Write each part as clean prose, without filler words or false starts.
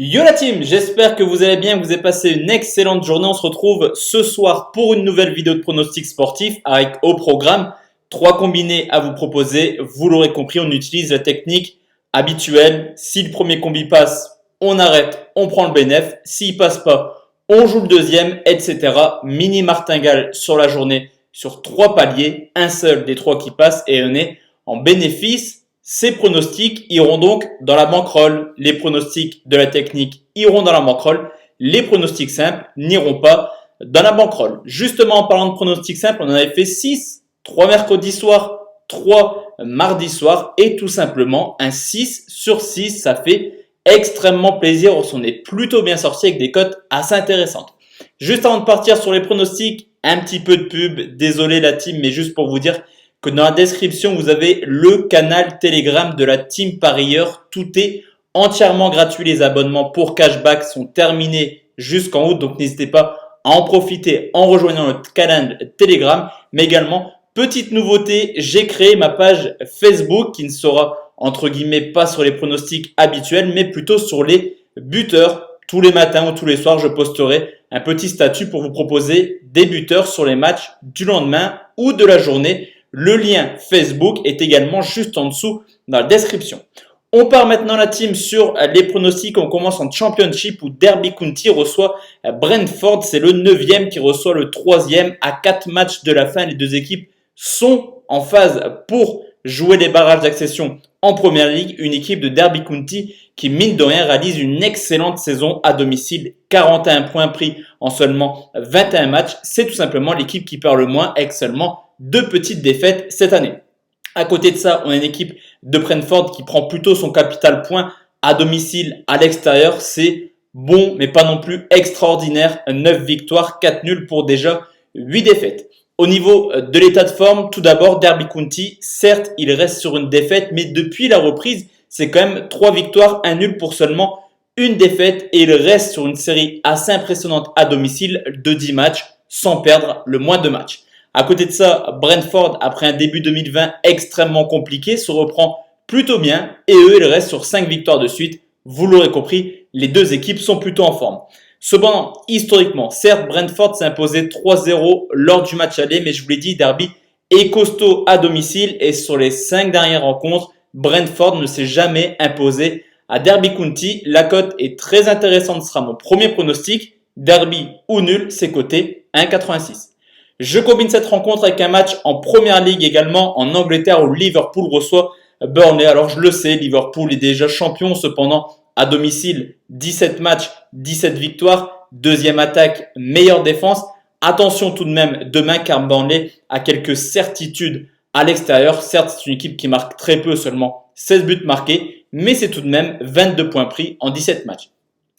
Yo la team, j'espère que vous allez bien, que vous avez passé une excellente journée. On se retrouve ce soir pour une nouvelle vidéo de pronostic sportif avec au programme 3 combinés à vous proposer. Vous l'aurez compris, on utilise la technique habituelle. Si le premier combi passe, on arrête, on prend le bénéf. S'il passe pas, on joue le deuxième, etc. Mini martingale sur la journée sur 3 paliers, un seul des 3 qui passe et on est en bénéfice. Ces pronostics iront donc dans la bankroll. Les pronostics de la technique iront dans la bankroll. Les pronostics simples n'iront pas dans la bankroll. Justement, en parlant de pronostics simples, on en avait fait 6. 3 mercredi soir, 3 mardi soir et tout simplement un 6 sur 6. Ça fait extrêmement plaisir. On s'en est plutôt bien sorti avec des cotes assez intéressantes. Juste avant de partir sur les pronostics, un petit peu de pub. Désolé la team, mais juste pour vous dire que dans la description, vous avez le canal Telegram de la team parieur. Tout est entièrement gratuit. Les abonnements pour cashback sont terminés jusqu'en août. Donc, n'hésitez pas à en profiter en rejoignant notre canal Telegram. Mais également, petite nouveauté, j'ai créé ma page Facebook qui ne sera entre guillemets pas sur les pronostics habituels, mais plutôt sur les buteurs. Tous les matins ou tous les soirs, je posterai un petit statut pour vous proposer des buteurs sur les matchs du lendemain ou de la journée. Le lien Facebook est également juste en dessous dans la description. On part maintenant la team sur les pronostics. On commence en Championship où Derby County reçoit Brentford. C'est le 9e qui reçoit le 3e à 4 matchs de la fin. Les deux équipes sont en phase pour jouer les barrages d'accession en Première Ligue. Une équipe de Derby County qui, mine de rien, réalise une excellente saison à domicile. 41 points pris en seulement 21 matchs. C'est tout simplement l'équipe qui perd le moins avec seulement 2 petites défaites cette année. À côté de ça, on a une équipe de Brentford qui prend plutôt son capital point à domicile, à l'extérieur. C'est bon, mais pas non plus extraordinaire. 9 victoires, 4 nuls pour déjà 8 défaites. Au niveau de l'état de forme, tout d'abord, Derby County, certes, il reste sur une défaite, mais depuis la reprise, c'est quand même 3 victoires, 1 nul pour seulement une défaite et il reste sur une série assez impressionnante à domicile de 10 matchs sans perdre le moins de matchs. À côté de ça, Brentford, après un début 2020 extrêmement compliqué, se reprend plutôt bien et eux, ils restent sur 5 victoires de suite. Vous l'aurez compris, les deux équipes sont plutôt en forme. Cependant, historiquement, certes, Brentford s'est imposé 3-0 lors du match aller, mais je vous l'ai dit, Derby est costaud à domicile et sur les 5 dernières rencontres, Brentford ne s'est jamais imposé à Derby County. La cote est très intéressante, ce sera mon premier pronostic. Derby ou nul, c'est coté 1,86. Je combine cette rencontre avec un match en Première Ligue également en Angleterre où Liverpool reçoit Burnley. Alors je le sais, Liverpool est déjà champion, cependant à domicile, 17 matchs, 17 victoires, deuxième attaque, meilleure défense. Attention tout de même demain car Burnley a quelques certitudes à l'extérieur. Certes, c'est une équipe qui marque très peu, seulement 16 buts marqués, mais c'est tout de même 22 points pris en 17 matchs.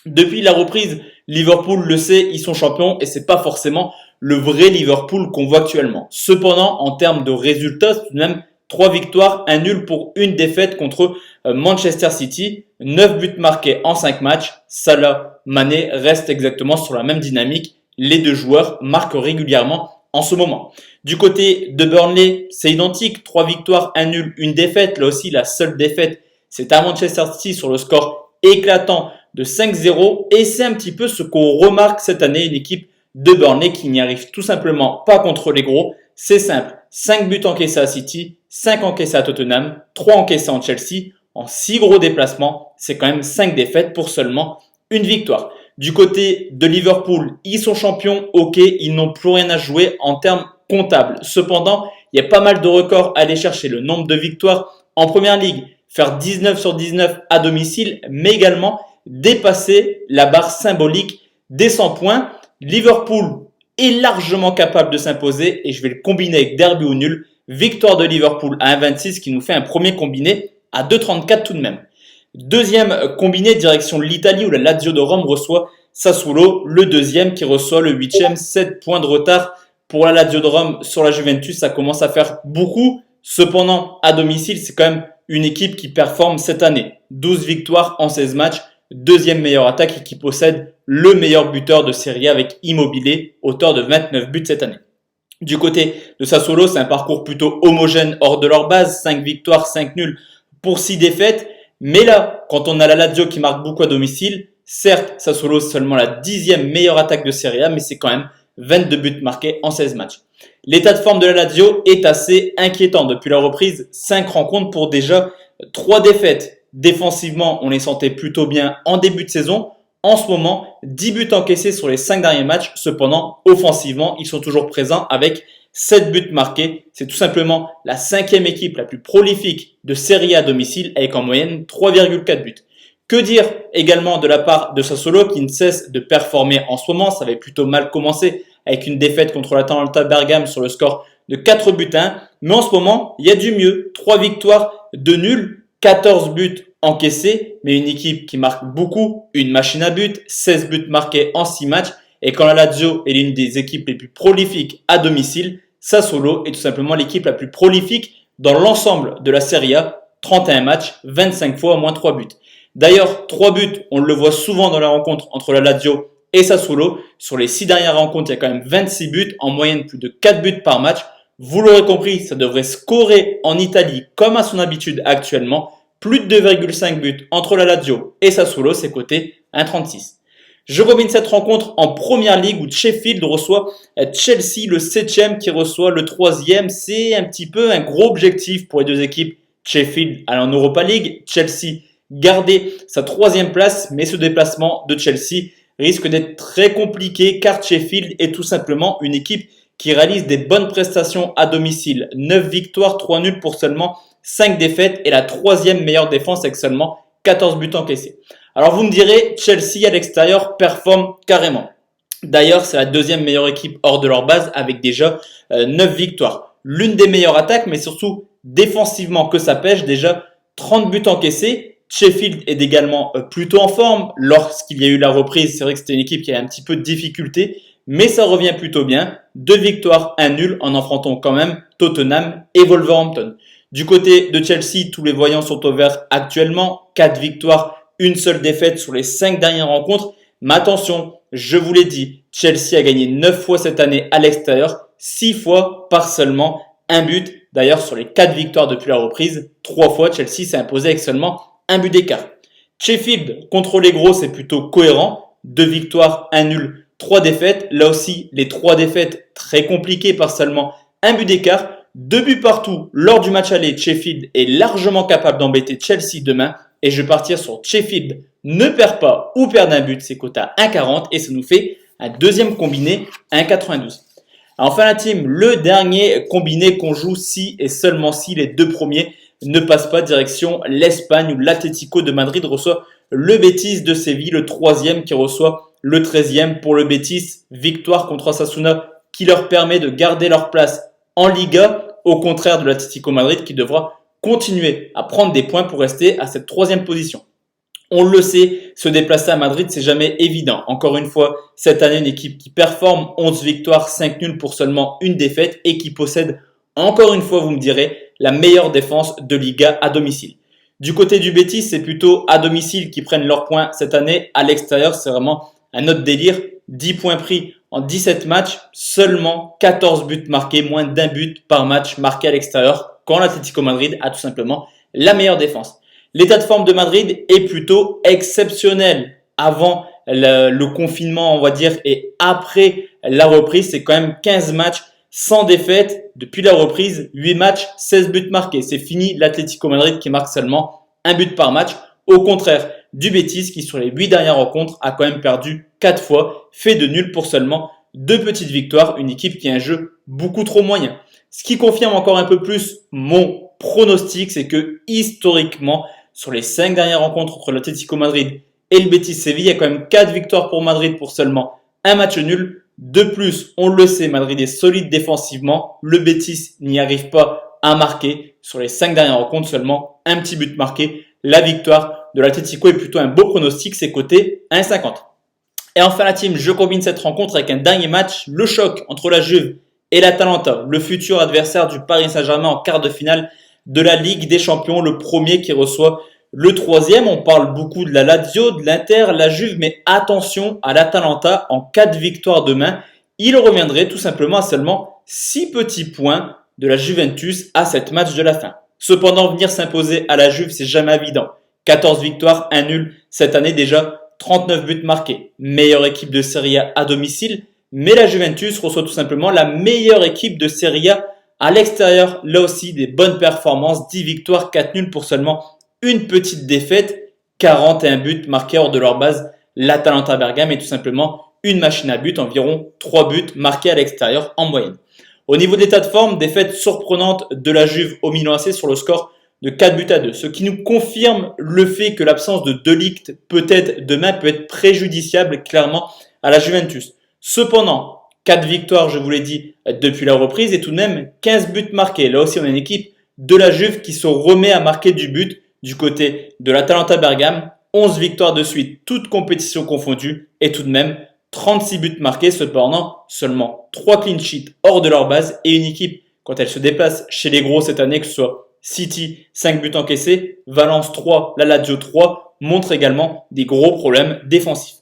Depuis la reprise, Liverpool le sait, ils sont champions et c'est pas forcément le vrai Liverpool qu'on voit actuellement. Cependant, en termes de résultats, c'est tout de même 3 victoires, 1 nul pour une défaite contre Manchester City, 9 buts marqués en 5 matchs. Salah, Mané restent exactement sur la même dynamique. Les deux joueurs marquent régulièrement en ce moment. Du côté de Burnley, c'est identique, 3 victoires, 1 nul, une défaite. Là aussi, la seule défaite, c'est à Manchester City sur le score éclatant de 5-0 et c'est un petit peu ce qu'on remarque cette année, une équipe de Burnley qui n'y arrive tout simplement pas contre les gros. C'est simple, 5 buts encaissés à City, 5 encaissés à Tottenham, 3 encaissés en Chelsea, en 6 gros déplacements, c'est quand même 5 défaites pour seulement une victoire. Du côté de Liverpool, ils sont champions, ok, ils n'ont plus rien à jouer en termes comptables. Cependant, il y a pas mal de records à aller chercher, le nombre de victoires en Première Ligue, faire 19 sur 19 à domicile, mais également dépasser la barre symbolique des 100 points. Liverpool est largement capable de s'imposer et je vais le combiner avec Derby ou nul. Victoire de Liverpool à 1,26 qui nous fait un premier combiné à 2,34 tout de même. Deuxième combiné direction l'Italie où la Lazio de Rome reçoit Sassuolo. Le deuxième qui reçoit le 8e, 7 points de retard pour la Lazio de Rome sur la Juventus. Ça commence à faire beaucoup. Cependant, à domicile, c'est quand même une équipe qui performe cette année. 12 victoires en 16 matchs. Deuxième meilleure attaque et qui possède le meilleur buteur de Serie A avec Immobile, auteur de 29 buts cette année. Du côté de Sassuolo, c'est un parcours plutôt homogène hors de leur base, 5 victoires, 5 nuls pour 6 défaites. Mais là, quand on a la Lazio qui marque beaucoup à domicile, Certes, Sassuolo c'est seulement la 10e meilleure attaque de Serie A, mais c'est quand même 22 buts marqués en 16 matchs. L'état de forme de la Lazio est assez inquiétant. Depuis la reprise, 5 rencontres pour déjà 3 défaites. Défensivement, on les sentait plutôt bien en début de saison. En ce moment, 10 buts encaissés sur les 5 derniers matchs. Cependant, offensivement, ils sont toujours présents avec 7 buts marqués. C'est tout simplement la 5e équipe la plus prolifique de Serie A à domicile avec en moyenne 3,4 buts. Que dire également de la part de Sassuolo qui ne cesse de performer en ce moment. Ça avait plutôt mal commencé avec une défaite contre l'Atalanta Bergame sur le score de 4 buts à 1. Mais en ce moment, il y a du mieux. 3 victoires, 2 nuls, 14 buts encaissés, mais une équipe qui marque beaucoup, une machine à but, 16 buts marqués en 6 matchs. Et quand la Lazio est l'une des équipes les plus prolifiques à domicile, Sassuolo est tout simplement l'équipe la plus prolifique dans l'ensemble de la Serie A. 31 matchs, 25 fois au moins 3 buts. D'ailleurs, 3 buts, on le voit souvent dans la rencontre entre la Lazio et Sassuolo. Sur les 6 dernières rencontres, il y a quand même 26 buts, en moyenne plus de 4 buts par match. Vous l'aurez compris, ça devrait scorer en Italie comme à son habitude actuellement. Plus de 2,5 buts entre la Lazio et Sassuolo, c'est coté 1,36. Je combine cette rencontre en première ligue où Sheffield reçoit Chelsea, le 7e qui reçoit le 3e. C'est un petit peu un gros objectif pour les deux équipes. Sheffield aller en Europa League, Chelsea garder sa 3e place, mais ce déplacement de Chelsea risque d'être très compliqué car Sheffield est tout simplement une équipe qui réalise des bonnes prestations à domicile. 9 victoires, 3 nuls pour seulement 5 défaites et la 3e meilleure défense avec seulement 14 buts encaissés. Alors vous me direz, Chelsea à l'extérieur performe carrément. D'ailleurs, c'est la 2e meilleure équipe hors de leur base avec déjà 9 victoires. L'une des meilleures attaques, mais surtout défensivement que ça pêche, déjà 30 buts encaissés. Sheffield est également plutôt en forme. Lorsqu'il y a eu la reprise, c'est vrai que c'était une équipe qui avait un petit peu de difficulté, mais ça revient plutôt bien. 2 victoires, 1 nul en affrontant quand même Tottenham et Wolverhampton. Du côté de Chelsea, tous les voyants sont au vert actuellement. 4 victoires, une seule défaite sur les 5 dernières rencontres. Mais attention, je vous l'ai dit, Chelsea a gagné 9 fois cette année à l'extérieur, 6 fois par seulement un but. D'ailleurs, sur les 4 victoires depuis la reprise, 3 fois Chelsea s'est imposé avec seulement un but d'écart. Sheffield contre les gros, c'est plutôt cohérent. 2 victoires, 1 nul, 3 défaites. Là aussi, les 3 défaites très compliquées par seulement un but d'écart. 2 buts partout lors du match aller. Sheffield est largement capable d'embêter Chelsea demain. Et je vais partir sur Sheffield ne perd pas ou perd un but. C'est coté à 1,40 et ça nous fait un deuxième combiné 1,92. Enfin la team, le dernier combiné qu'on joue si et seulement si les 2 premiers ne passent pas direction l'Espagne où l'Atlético de Madrid reçoit le Betis de Séville, le 3e qui reçoit le 13e. Pour le Betis, victoire contre Osasuna qui leur permet de garder leur place en Liga, au contraire de l'Atlético Madrid qui devra continuer à prendre des points pour rester à cette 3e position. On le sait, se déplacer à Madrid, c'est jamais évident. Encore une fois, cette année, une équipe qui performe 11 victoires, 5 nuls pour seulement une défaite et qui possède, encore une fois, vous me direz, la meilleure défense de Liga à domicile. Du côté du Betis, c'est plutôt à domicile qu'ils prennent leurs points cette année. À l'extérieur, c'est vraiment un autre délire. 10 points pris en 17 matchs, seulement 14 buts marqués, moins d'un but par match marqué à l'extérieur, quand l'Atlético Madrid a tout simplement la meilleure défense. L'état de forme de Madrid est plutôt exceptionnel. Avant le confinement, on va dire, et après la reprise, c'est quand même 15 matchs sans défaite. Depuis la reprise, 8 matchs, 16 buts marqués. C'est fini l'Atlético Madrid qui marque seulement un but par match. Au contraire du Betis qui, sur les 8 dernières rencontres, a quand même perdu 4 fois, fait de nul pour seulement 2 petites victoires. Une équipe qui a un jeu beaucoup trop moyen. Ce qui confirme encore un peu plus mon pronostic, c'est que historiquement, sur les 5 dernières rencontres entre l'Atlético Madrid et le Betis Séville, il y a quand même 4 victoires pour Madrid pour seulement un match nul. De plus, on le sait, Madrid est solide défensivement. Le Betis n'y arrive pas à marquer. Sur les 5 dernières rencontres, seulement un petit but marqué. La victoire de l'Atlético est plutôt un beau pronostic, c'est coté 1,50. Et enfin la team, je combine cette rencontre avec un dernier match, le choc entre la Juve et l'Atalanta, le futur adversaire du Paris Saint-Germain en quart de finale de la Ligue des Champions, le premier qui reçoit le 3e. On parle beaucoup de la Lazio, de l'Inter, la Juve, mais attention à l'Atalanta en cas de victoire demain. Il reviendrait tout simplement à seulement 6 petits points de la Juventus à cette match de la fin. Cependant, venir s'imposer à la Juve, c'est jamais évident. 14 victoires, 1 nul cette année déjà, 39 buts marqués. Meilleure équipe de Serie A à domicile, mais la Juventus reçoit tout simplement la meilleure équipe de Serie A à l'extérieur. Là aussi, des bonnes performances, 10 victoires, 4 nuls pour seulement une petite défaite, 41 buts marqués hors de leur base. L'Atalanta Bergame est tout simplement une machine à but, environ 3 buts marqués à l'extérieur en moyenne. Au niveau de l'état de forme, défaite surprenante de la Juve au Milan AC sur le score de 4 buts à 2, ce qui nous confirme le fait que l'absence de De Ligt peut-être demain peut être préjudiciable clairement à la Juventus. Cependant, 4 victoires, je vous l'ai dit, depuis la reprise et tout de même 15 buts marqués. Là aussi, on a une équipe de la Juve qui se remet à marquer du but du côté de l'Atalanta Bergame. 11 victoires de suite, toutes compétitions confondues et tout de même 36 buts marqués, cependant seulement 3 clean sheets hors de leur base et une équipe, quand elle se déplace chez les gros cette année, que ce soit City, 5 buts encaissés, Valence 3, la Lazio 3, montre également des gros problèmes défensifs.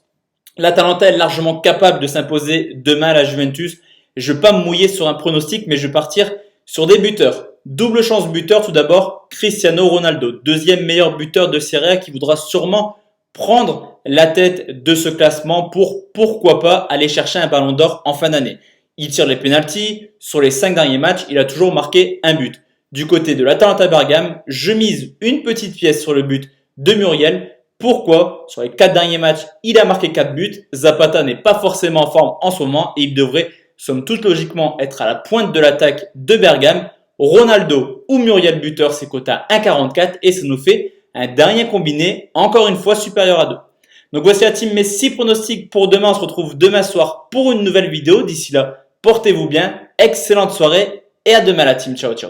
L'Atalanta est largement capable de s'imposer demain à la Juventus. Je ne vais pas me mouiller sur un pronostic, mais je vais partir sur des buteurs. Double chance buteur, tout d'abord, Cristiano Ronaldo, deuxième meilleur buteur de Serie A qui voudra sûrement prendre la tête de ce classement pour, pourquoi pas, aller chercher un ballon d'or en fin d'année. Il tire les pénaltys, sur les 5 derniers matchs, il a toujours marqué un but. Du côté de l'Atalanta Bergame, je mise une petite pièce sur le but de Muriel. Pourquoi? Sur les 4 derniers matchs, il a marqué 4 buts. Zapata n'est pas forcément en forme en ce moment et il devrait, somme toute logiquement, être à la pointe de l'attaque de Bergame. Ronaldo ou Muriel buteur, c'est coté à 1,44 et ça nous fait un dernier combiné, encore une fois supérieur à 2. Donc voici la team, mes 6 pronostics pour demain. On se retrouve demain soir pour une nouvelle vidéo. D'ici là, portez-vous bien, excellente soirée et à demain la team. Ciao, ciao.